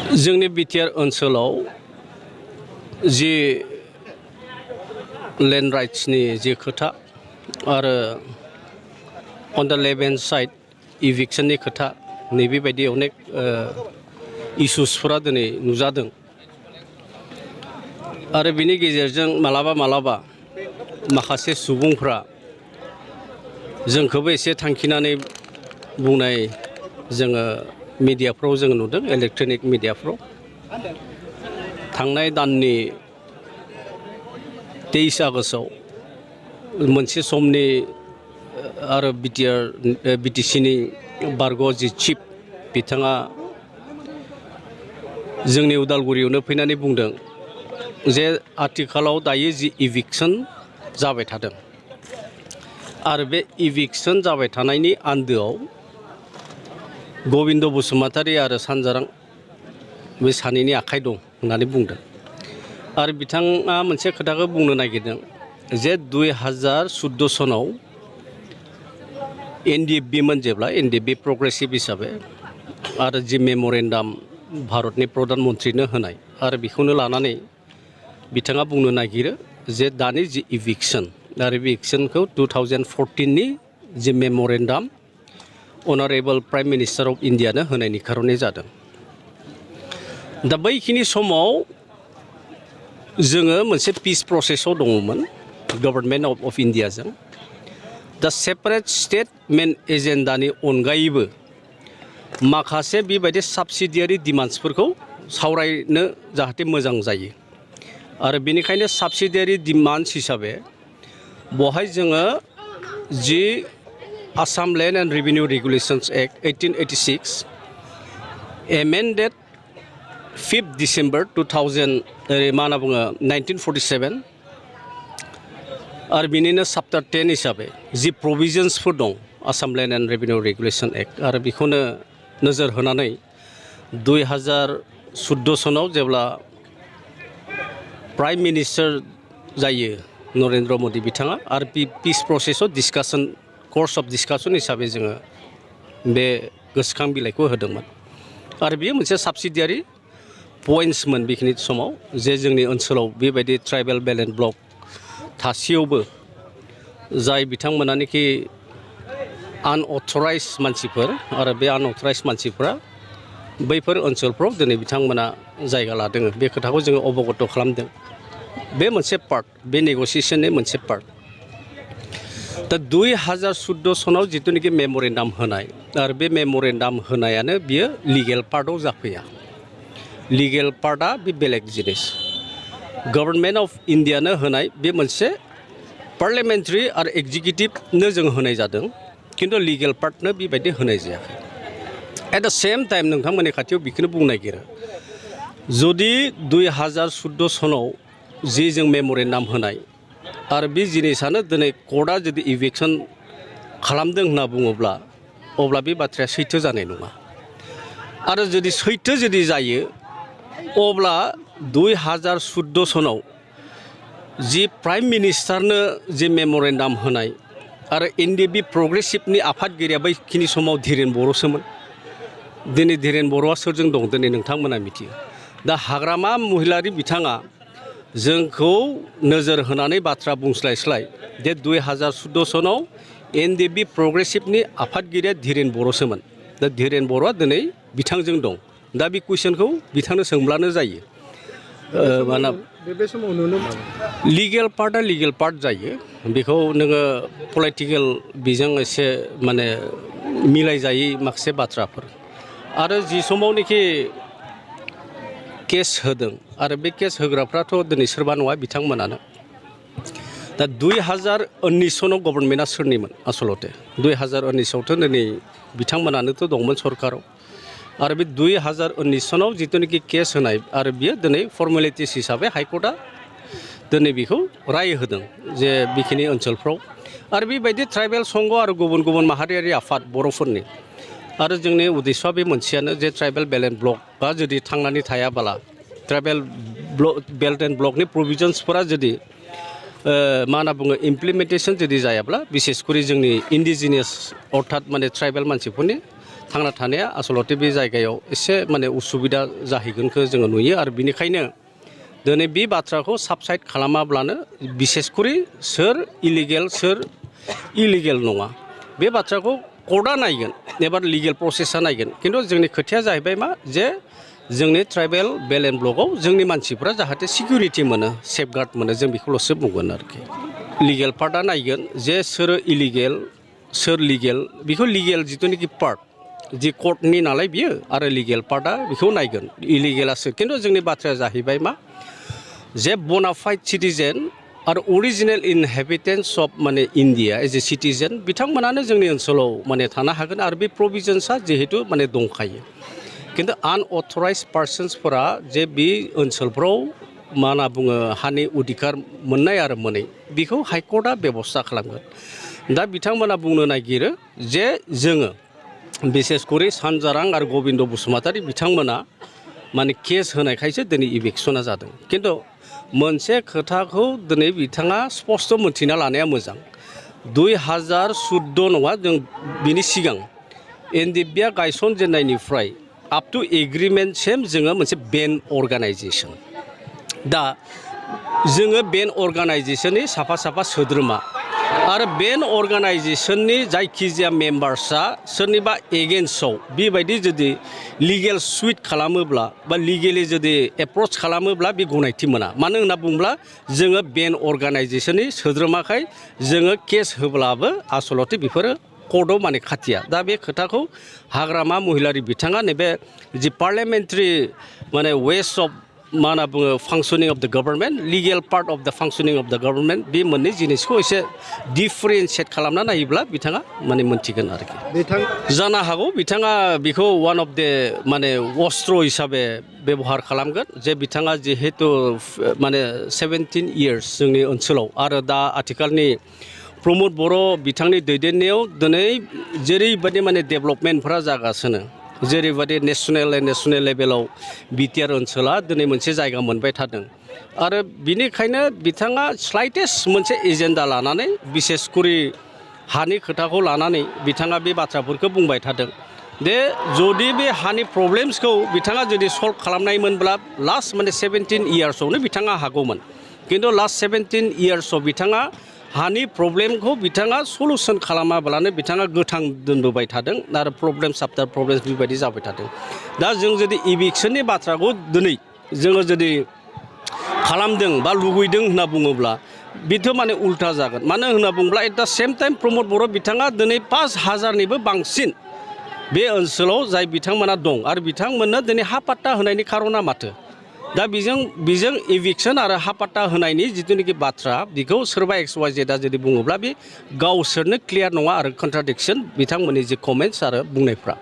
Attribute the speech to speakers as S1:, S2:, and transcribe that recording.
S1: जोंनि बिटिआर ओनसोलाव जि लैंड राइट्सनि जि खोथा आरो on the left hand side इविक्शननि खोथा नैबेबायदि अनेक इशुसफोरा दिनै नुजादों आरो बिनि गेजेरजों मालाबा माखासे सुबुंफ्रा जोंखौबो एसे थांखिनानै बुंनाय जोङो मिडियाफ्राव जोङो नुदों इलेक्ट्रनिक मिडियाफ्राव थांनाय दाननि 23 आगस्टआव मोनसे समनि आरो बिटिसिनि बारग' जि चिफ बिथाङा जोंनि उदालगुरियावनो फैनानै बुंदों जे आथिखालाव दायो जि इविक्शन जाबाय थादों आरो बे इविक्शन जाबाय थानायनि आन्दोआव गबिन्द बसुमतारी आरो सानजारां बे सानैनि आखाइ दं होननानै बुंदों आरो बिथाङा मोनसे खोथाखौ बुंनो नागिरदों जे 2014 सनाव एनडिएफबि मोन जेब्ला एनडिएफबि प्रग्रेसिभ हिसाबै आरो जि मेम'रेन्डाम भारतनि प्रधान मन्त्रिनो होनाय आरो बेखौनो लानानै बिथाङा बुंनो नागिरो जे दानि जि इविक्शन आरो इविक्शनखौ 2014 नि जि मेम'रेन्डाम अनारेबल प्राइम मिनिस्टार अफ इन्डियानो होनायनि खारनै जादों दा बैखिनि समाव जोङो मोनसे पिस प्रसेसआव दङमोन गभर्नमेन्ट अफ इन्डियाजों दा सेपारेट स्टेटमेन्ट एजेन्डानि अनगायैबो माखासे बेबायदि साबसिडियारि डिमान्ड्सफोरखौ सावरायनो जाहाथे मोजां जायो आरो बेनिखायनो साबसिडियारि डिमान्ड्स हिसाबै बहाय जोङो जि Assam Land and Revenue Regulations Act 1886 amended 5th December 1947 आरो बिनिनो चैप्टार 10 हिसाबै जि प्रोविजन्सफोर दं Assam Land and Revenue Regulation Act आरो बेखौनो नोजोर होनानै 2014 सनाव जेब्ला प्राइम मिनिस्टार जायो नरेन्द्र मोदी बिथाङा आरो पिस प्रसेसआव डिस्कासन कर्स अफ डिस्कासन हिसाबै जोङो बे गोसोखां बिलाइखौ होदोंमोन आरो बेयो मोनसे साबसिडियारि पइन्ट्समोन बेखिनि समाव जे जोंनि ओनसोलाव बेबायदि ट्राइबेल बेलेन्स ब्लक थासेयावबो जाय बिथांमोनानोखि आनअथराइज मानसिफोर आरो बे आनअथराइज मानसिफ्रा बैफोर ओनसोलफ्राव दिनै बिथांमोना जायगा लादों बे खोथाखौ जोङो अबगत खालामदों बे मोनसे पार्ट बे नेगसिएशननि मोनसे पार्ट दा 2014 सनाव जितुनिखि मेम'रेन्डाम होनाय आरो बे मेम'रेन्डाम होनायानो बियो लिगेल पार्टआव जाफैया लिगेल पार्टआ बे बेलेग जिनिस गभर्नमेन्ट अफ इन्डियानो होनाय बे मोनसे पार्लियामेन्टारि आरो एक्जिकिउटिभनो जों होनाय जादों खिन्थु लिगेल पार्टनो बेबायदि होनाय जायाखै एट द सेम टाइम नोंथांमोननि खाथियाव बेखौनो बुंनो नागिरो जुदि 2014 सनाव जि जों मेम'रेन्डाम होनाय आरो बे जिनिसानो दिनै कर्टआ जुदि इविक्शन खालामदों होनना बुङोब्ला अब्ला बे बाथ्राया सैथो जानाय नङा आरो जुदि सैथो जुदि जायो अब्ला 2014 सनाव जि प्राइम मिनिस्टारनो जि मेम'रेन्डाम होनाय आरो एनडिएफबि प्रग्रेसिभनि आफादगिरिया बैखिनि समाव धीरेन बर'सोमोन दिनै धीरेन बर'आ सोरजों दं दिनै नोंथांमोना मिथियो दा हाग्रामा महिलारि बिथाङा जोंखौ नोजोर होनानै बाथ्रा बुंस्लायस्लाय जे 2014 सनाव एनडिएफबि प्रग्रेसिभनि आफादगिरिया धीरेन बर'सोमोन दा धीरेन बर'आ दिनै बिथांजों दं दा बे कुइसनखौ बिथांनो सोंब्लानो जायो माना
S2: बे समाव नुनो
S1: लिगेल पार्टआ लिगेल पार्ट जायो बेखौ नोङो पलिटिकेल बिजों एसे माने मिलायजायै माखासे बाथ्राफोर आरो जि समावनोखि केस होदों आरो बे केस होग्राफ्राथ' दिनै सोरबा नङा बिथांमोनानो दा 2019 सनाव गभर्नमेन्टआ सोरनिमोन आसलते 2019 आवथ' दिनै बिथांमोनानोथ' दंमोन सरकाराव आरो बे 2019 सनाव जितुनिखि केस होनाय आरो बियो दिनै फर्मेलिटिस हिसाबै हाइकर्टआ दिनै बेखौ राय होदों जे बेखिनि ओनसोलफ्राव आरो बेबायदि ट्राइबेल संघ आरो गुबुन गुबुन माहारियारि आफाद बर'फोरनि आरो जोंनि उद्देश्यआ बे मोनसेयानो जे ट्राइबेल बेलेन्स ब्लकआ जुदि थांनानै थायाबोला ट्राइबेल बेल्ट एन्ड ब्लकनि प्रभिजन्सफोरा जुदि मा होनना बुङो इमप्लिमेन्टेसन जुदि जायाब्ला बिसेसकरि जोंनि इन्डिजिनियास अर्थात माने ट्राइबेल मानसिफोरनि थांना थानाया आसलते बे जायगायाव एसे माने उसुबिदा जाहैगोनखौ जोङो नुयो आरो बिनिखायनो दिनै बे बाथ्राखौ साबसाइड खालामाब्लानो बिसेसकरि सोर इलिगेल सोर इलिगेल नङा बे बाथ्राखौ कर्टआ नायगोन एबा लिगेल प्रसेसआ नायगोन खिन्थु जोंनि खोथाया जाहैबाय मा जे जोंनि ट्राइबेल बेल्ट एन्ड ब्लकआव जोंनि मानसिफ्रा जाहाथे सिकिउरिटि मोनो सेफगार्ड मोनो जों बेखौल'सो बुंगोन आरोखि लिगेल पार्टआ नायगोन जे सोर इलिगेल सोर लिगेल बेखौ लिगेल जिथुनाखि पार्ट जि कर्टनि नालाय बियो आरो लिगेल पार्टआ बेखौ नायगोन इलिगेलासो खिन्थु जोंनि बाथ्राया जाहैबाय मा जे बनाफाइड सिटिजेन आरो अरिजिनेल इनहेबिटेन्ट्स अफ माने इन्डिया एज ए सिटिजेन बिथांमोनानो जोंनि ओनसोलाव माने थानो हागोन आरो बे प्रभिजन्सआ जिहेतु माने दंखायो खिन्थु आनअथराइज पार्सन्सफोरा जे बे ओनसोलफ्राव मा होनना बुङो हानि अधिकार मोननाय आरो मोनै बेखौ हाइकर्टआ बेबस्था खालामगोन दा बिथांमोना बुंनो नागिरो जे जोङो बिसेसकरि सानजारां आरो गबिन्द बसुमतारी बिथांमोना माने केस होनायखायसो दिनै इभिक्सना जादों खिन्थु मोनसे खोथाखौ दिनै बिथाङा स्पष्ट मोनथिना लानाया मोजां 2014 नङा जों बिनि सिगां एनडिपिआ गायसनजेननायनिफ्राय आप टु एग्रिमेन्टसिम जोङो मोनसे बेन अर्गानाइजेसन दा जोङो बेन अर्गानाइजेसननि साफा साफा सोद्रोमा आरो बेन अर्गानाइजेसननि जायखिजाया मेम्बार्सआ सोरनिबा एगेन्स्टआव बेबायदि जुदि लिगेल सुइट खालामोब्ला बा लिगेलि जुदि एप्रच खालामोब्ला बे गनायथि मोना मानो होनना बुङोब्ला जोङो बेन अर्गानाइजेसननि सोद्रोमाखाय जोङो केस होब्लाबो आसलते बेफोरो कर्टआव माने खाथिया दा बे खोथाखौ हाग्रामा महिलारि बिथाङा नैबे जि पार्लियामेन्टारि माने वेस अफ मा होनना बुङो फांसनिं अफ द गभर्नमेन्ट लिगेल पार्ट अफ द फांसनिं अफ द गभर्नमेन्ट बे मोननै जिनिसखौ एसे डिफारेन्सियेट खालामना नायोब्ला बिथाङा माने मोनथिगोन आरोखि जानो हागौ बिथाङा बेखौ वान अफ द माने अस्त्र हिसाबै बेबहार खालामगोन जे बिथाङा जिहेतु माने 17 इयार्स जोंनि ओनसोलाव आरो दा आथिखालनि प्रमद बर' बिथांनि दैदेननायाव दिनै जेरैबायदि माने डेभेलपमेन्टफोरा जागासिनो जेरैबायदि नेसनेल लेभेलाव बिटिआर ओनसोला दिनै मोनसे जायगा मोनबाय थादों आरो बिनिखायनो बिथाङा स्लाइटेस्ट मोनसे एजेन्डा लानानै बिसेसकरि हानि खोथाखौ लानानै बिथाङा बे बाथ्राफोरखौ बुंबाय थादों दे जुदि बे हानि प्रब्लेम्सखौ बिथाङा जुदि सल्भ खालामनायमोनब्ला लास्ट माने 17 इयार्सआवनो बिथाङा हागौमोन खिन्थु लास्ट 17 इयार्सआव बिथाङा हानि प्रब्लेमखौ बिथाङा सलुसन खालामाब्लानो बिथाङा गोथां दोनबोबाय थादों आरो प्रब्लेम्स आफ्टार प्रब्लेम्स बेबायदि जाबाय थादों दा जों जुदि इभिक्सननि बाथ्राखौ दिनै जोङो जुदि खालामदों बा लुबैदों होनना बुङोब्ला बेथ' माने उल्था जागोन मानो होनना बुङोब्ला एट दा सेम टाइम प्रमद बर' बिथाङा दिनै 5,000निबो बांसिन बे ओनसोलाव जाय बिथांमोना दं आरो बिथांमोननो दिनै हा पाट्टा होनायनि खारना माथो दा बेजों इभिक्सन आरो हा पाट्टा होनायनि जिथुनाखि बाथ्रा बेखौ सोरबा XYZ जुदि बुङोब्ला बे गावसोरनो क्लियार नङा आरो कन्ट्राडिक्सन बिथांमोननि जे कमेन्ट्स आरो बुंनायफ्रा